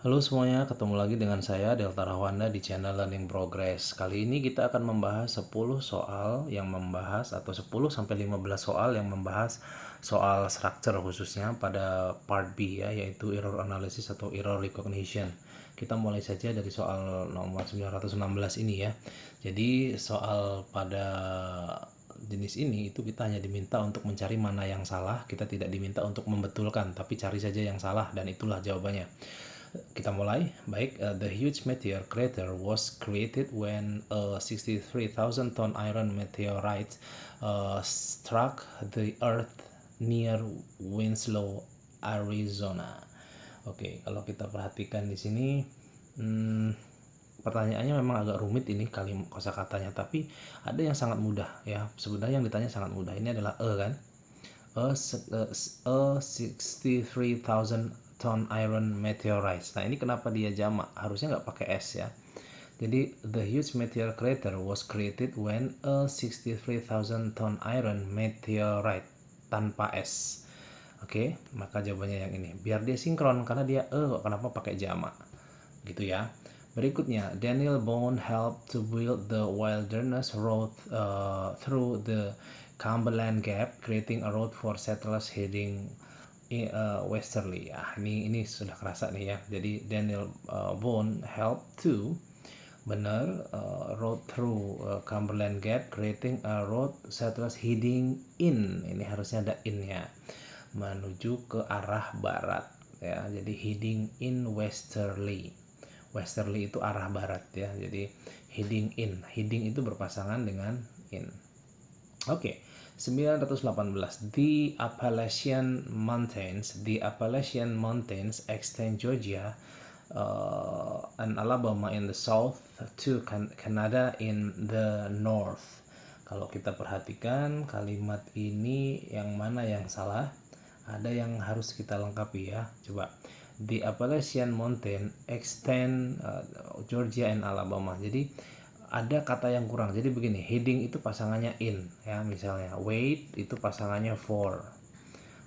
Halo semuanya, ketemu lagi dengan saya Delta Rahwanda di channel Learning Progress. Kali ini kita akan membahas 10 soal yang membahas atau 10 sampai 15 soal yang membahas soal structure khususnya pada part B ya, yaitu error analysis atau error recognition. Kita mulai saja dari soal nomor 916 ini ya. Jadi soal pada jenis ini itu kita hanya diminta untuk mencari mana yang salah, kita tidak diminta untuk membetulkan, tapi cari saja yang salah dan itulah jawabannya. Kita mulai. Baik, the huge meteor crater was created when a 63,000 ton iron meteorite struck the earth near Winslow, Arizona. Oke, kalau kita perhatikan di sini, pertanyaannya memang agak rumit ini kosakatanya, tapi ada yang sangat mudah ya. Sebenarnya yang ditanya sangat mudah. Ini adalah kan? A 63,000 ton iron meteorites. Nah, ini kenapa dia jamak? Harusnya nggak pakai S ya. Jadi, the huge meteor crater was created when a 63,000 ton iron meteorite tanpa S. Oke, maka jawabannya yang ini. Biar dia sinkron karena dia kenapa pakai jamak? Gitu ya. Berikutnya, Daniel Boone helped to build the Wilderness Road through the Cumberland Gap, creating a road for settlers heading westerly. Ini sudah kerasa nih ya. Jadi Daniel Boone helped to road through Cumberland Gap, creating a road settlers heading in. Ini harusnya ada in-nya, menuju ke arah barat ya. Jadi heading in westerly. Westerly itu arah barat ya. Jadi heading in. Heading itu berpasangan dengan in. Oke. 918. The Appalachian Mountains extend Georgia and Alabama in the south to Canada in the north. Kalau kita perhatikan kalimat ini, yang mana yang salah? Ada yang harus kita lengkapi ya. Coba. The Appalachian Mountain extend Georgia and Alabama. Jadi ada kata yang kurang. Jadi begini, heading itu pasangannya in ya, misalnya wait itu pasangannya for.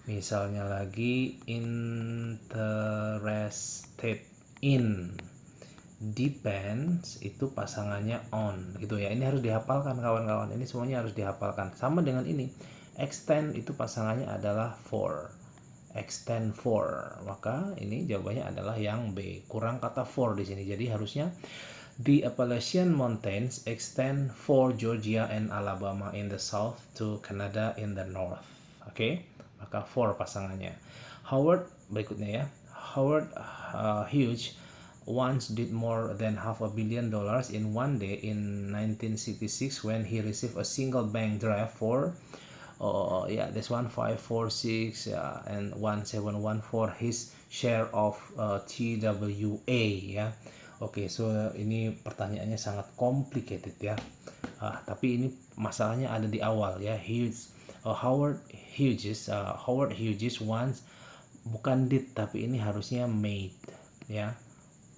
Misalnya lagi interested in. Depends itu pasangannya on gitu ya. Ini harus dihafalkan kawan-kawan. Ini semuanya harus dihafalkan. Sama dengan ini. Extend itu pasangannya adalah for. Extend for. Maka ini jawabannya adalah yang B. Kurang kata for di sini. Jadi harusnya the Appalachian Mountains extend for Georgia and Alabama in the south to Canada in the north. Oke, maka for pasangannya. Howard berikutnya ya. Howard Hughes once did more than $500 million in one day in 1966 when he received a single bank draft for this 1546 and 1714 for his share of TWA ya. Oke, so ini pertanyaannya sangat complicated ya. Tapi ini masalahnya ada di awal ya. Howard Hughes once, bukan did tapi ini harusnya made ya.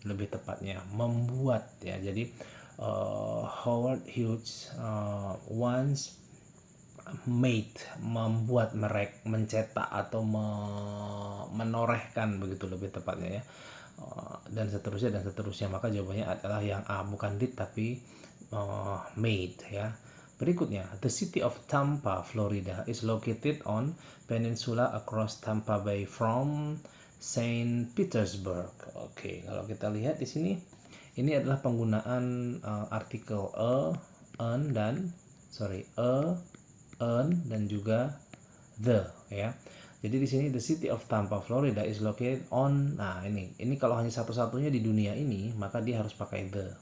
Lebih tepatnya membuat ya. Jadi Howard Hughes once made, membuat, mencetak atau menorehkan, begitu lebih tepatnya ya. Dan seterusnya. Maka jawabannya adalah yang A, bukan did tapi made ya. Berikutnya, the city of Tampa, Florida is located on peninsula across Tampa Bay from Saint Petersburg. Oke, kalau kita lihat di sini, ini adalah penggunaan artikel an dan juga the ya. Jadi di sini the city of Tampa, Florida is located on. Nah, ini kalau hanya satu-satunya di dunia ini, maka dia harus pakai the.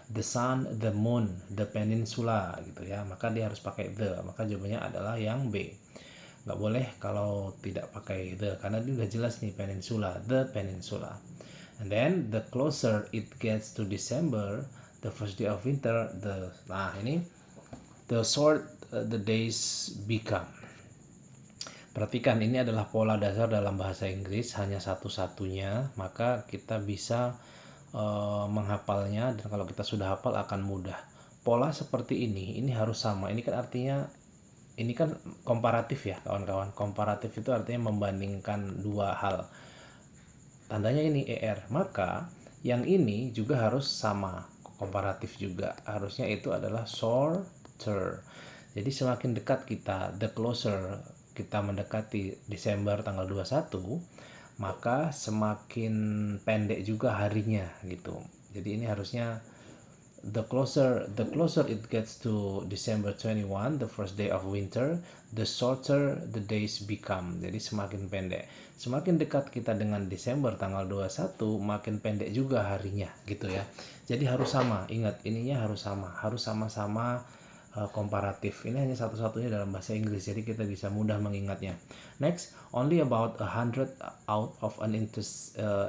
The sun, the moon, the peninsula gitu ya. Maka dia harus pakai the. Maka jawabannya adalah yang B. Nggak boleh kalau tidak pakai the, karena dia udah jelas nih peninsula, the peninsula. And then the closer it gets to December, the first day of winter, the short the days become. Perhatikan, ini adalah pola dasar dalam bahasa Inggris, hanya satu-satunya, maka kita bisa menghafalnya, dan kalau kita sudah hafal akan mudah. Pola seperti ini harus sama. Ini kan artinya, ini kan komparatif ya kawan-kawan. Komparatif itu artinya membandingkan dua hal. tandanya ini ER. Maka yang ini juga harus sama, komparatif juga. Harusnya itu adalah shorter. Jadi semakin dekat kita, the closer kita mendekati Desember tanggal 21, maka semakin pendek juga harinya gitu. Jadi ini harusnya the closer it gets to December 21, the first day of winter, the shorter the days become. Jadi semakin pendek. Semakin dekat kita dengan Desember tanggal 21, makin pendek juga harinya gitu ya. Jadi harus sama, ingat ininya harus sama-sama komparatif. Ini hanya satu-satunya dalam bahasa Inggris, jadi kita bisa mudah mengingatnya. Next, only about 100 out of an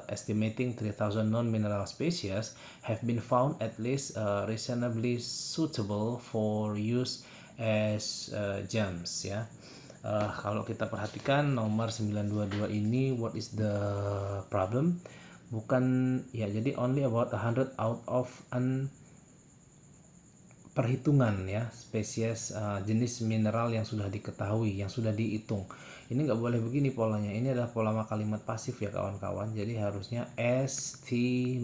estimating 3,000 non-mineral species have been found at least reasonably suitable for use as gems ya. Kalau kita perhatikan nomor 922 ini, what is the problem? Bukan ya, jadi only about 100 out of an perhitungan ya, spesies jenis mineral yang sudah diketahui, yang sudah dihitung. Ini nggak boleh begini polanya, ini adalah pola kalimat pasif ya kawan-kawan, jadi harusnya estimated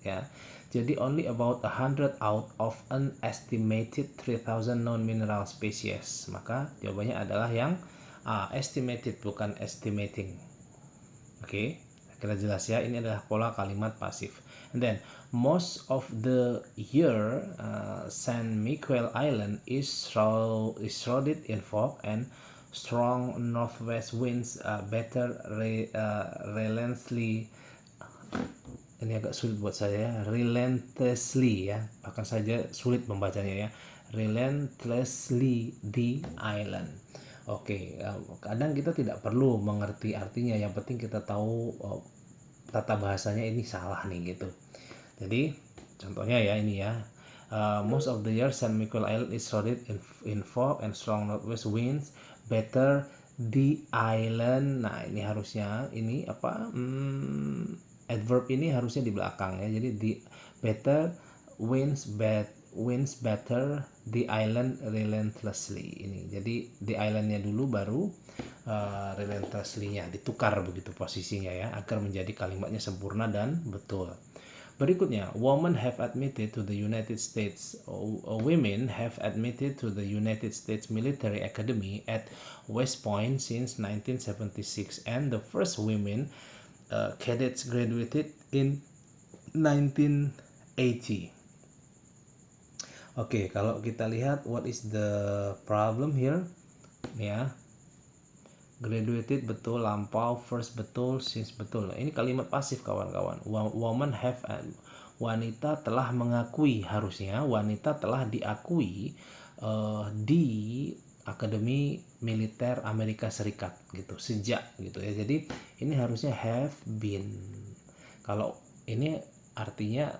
ya. Jadi only about 100 out of an estimated 3,000 non-mineral species. Maka jawabannya adalah yang estimated, bukan estimating. Oke, kira jelas ya, ini adalah pola kalimat pasif. And then most of the year San Miguel Island is shrouded in fog and strong northwest winds relentlessly, ini agak sulit buat saya, relentlessly ya, bahkan saja sulit membacanya ya, relentlessly the island. Oke, kadang kita tidak perlu mengerti artinya, yang penting kita tahu tata bahasanya ini salah nih gitu. Jadi contohnya ya ini ya, most of the year San Miguel Island is shrouded in fog and strong northwest winds better the island. Nah ini harusnya ini apa, adverb ini harusnya di belakang ya, jadi the better winds better the island relentlessly. Ini jadi the islandnya dulu baru relentlessly-nya ditukar begitu posisinya ya, agar menjadi kalimatnya sempurna dan betul. Berikutnya, women have admitted to the United States Military Academy at West Point since 1976, and the first women cadets graduated in 1980. Oke, kalau kita lihat what is the problem here ya, graduated betul, lampau, first betul, since betul. Ini kalimat pasif kawan-kawan. Woman have, wanita telah mengakui, harusnya wanita telah diakui di Akademi Militer Amerika Serikat gitu, sejak gitu ya. Jadi ini harusnya have been. Kalau ini artinya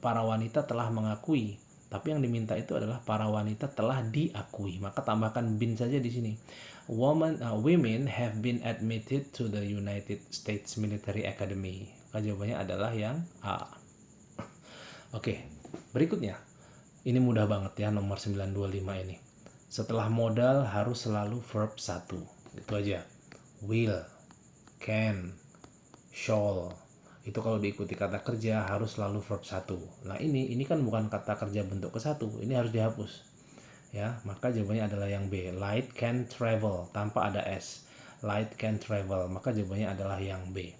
para wanita telah mengakui, tapi yang diminta itu adalah para wanita telah diakui, maka tambahkan been saja di sini. Women have been admitted to the United States Military Academy. Maka jawabannya adalah yang A. Oke, berikutnya. Ini mudah banget ya, nomor 925 ini. Setelah modal harus selalu verb 1. Itu aja. Will, can, shall. Itu kalau diikuti kata kerja harus selalu verb 1. Nah ini kan bukan kata kerja bentuk ke-1, ini harus dihapus ya, maka jawabannya adalah yang B. Light can travel, tanpa ada S. Light can travel, maka jawabannya adalah yang B.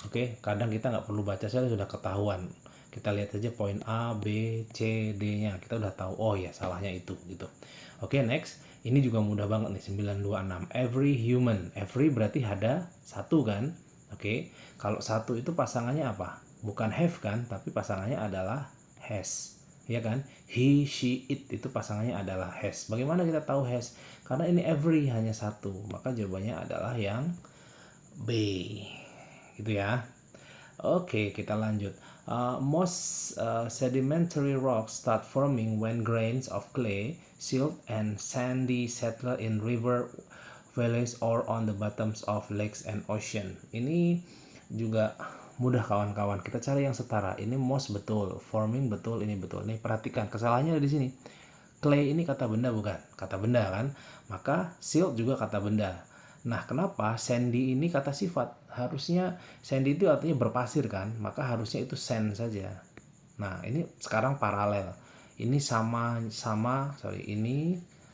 Oke, kadang kita nggak perlu baca, saya sudah ketahuan, kita lihat saja poin A, B, C, D nya, kita udah tahu, oh ya salahnya itu gitu. Oke, next. Ini juga mudah banget nih, 926. Every human, every berarti ada satu kan. Oke, kalau satu itu pasangannya apa? Bukan have kan, tapi pasangannya adalah has, ya kan? He, she, it itu pasangannya adalah has. Bagaimana kita tahu has? Karena ini every hanya satu, maka jawabannya adalah yang B, gitu ya. Oke, kita lanjut. Most sedimentary rocks start forming when grains of clay, silt, and sandy settle in river valleys or on the bottoms of lakes and ocean. Ini juga mudah kawan-kawan. Kita cari yang setara. Ini most betul, forming betul, ini betul. Nih perhatikan kesalahannya di sini. Clay ini kata benda bukan? Kata benda kan? Maka silt juga kata benda. Nah, kenapa sandy ini kata sifat? Harusnya sandy itu artinya berpasir kan, maka harusnya itu sand saja. Nah, ini sekarang paralel. Ini ini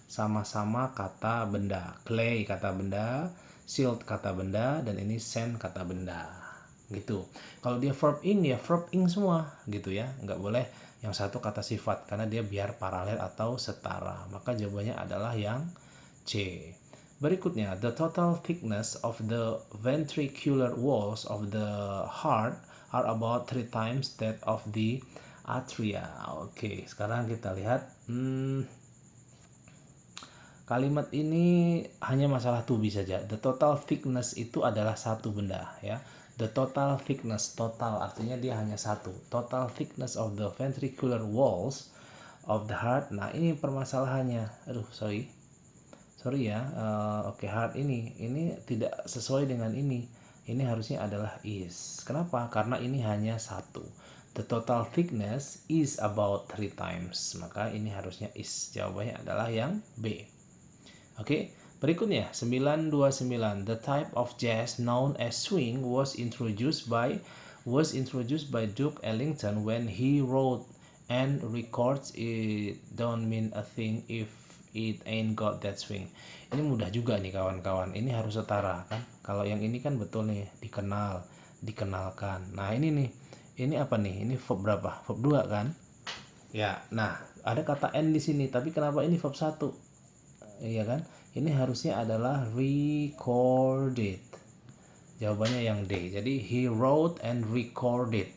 sama-sama kata benda. Clay kata benda, silt kata benda, dan ini sand kata benda. Gitu. Kalau dia verb ing ya verb ing semua gitu ya. Nggak boleh yang satu kata sifat karena dia biar paralel atau setara. Maka jawabannya adalah yang C. Berikutnya, the total thickness of the ventricular walls of the heart are about 3 times that of the atria. Oke, sekarang kita lihat. Kalimat ini hanya masalah to be saja. The total thickness itu adalah satu benda ya. The total thickness, total artinya dia hanya satu. Total thickness of the ventricular walls of the heart. Nah, ini permasalahannya. Sorry ya. Oke, heart ini tidak sesuai dengan ini. Ini harusnya adalah is. Kenapa? Karena ini hanya satu. The total thickness is about 3 times. Maka ini harusnya is. Jawabannya adalah yang B. Oke, berikutnya 929. The type of jazz known as swing was introduced by Duke Ellington when he wrote and records it don't mean a thing if it ain't got that swing. Ini mudah juga nih kawan-kawan. Ini harus setara kan? Kalau yang ini kan betul nih, dikenalkan. Nah, ini nih. Ini apa nih? Ini verb berapa? Verb 2 kan? Ya. Nah, ada kata n di sini, tapi kenapa ini verb 1? Iya kan? Ini harusnya adalah recorded. Jawabannya yang D. Jadi he wrote and recorded.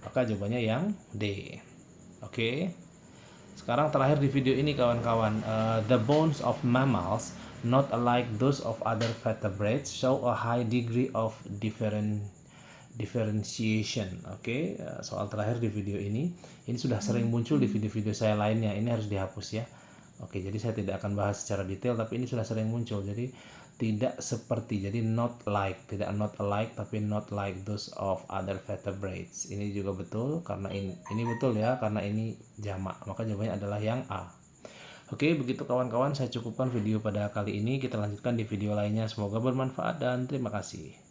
Maka jawabannya yang D. Oke. Sekarang terakhir di video ini kawan-kawan, the bones of mammals not alike those of other vertebrates show a high degree of differentiation. Oke. Soal terakhir di video ini sudah sering muncul di video-video saya lainnya. Ini harus dihapus ya. Oke, jadi saya tidak akan bahas secara detail, tapi ini sudah sering muncul. Jadi tidak seperti, jadi not like, tidak not alike, tapi not like those of other vertebrates. Ini juga betul karena ini betul ya, karena ini jamak. Maka jawabannya adalah yang A. Oke, begitu kawan-kawan, saya cukupkan video pada kali ini. Kita lanjutkan di video lainnya. Semoga bermanfaat dan terima kasih.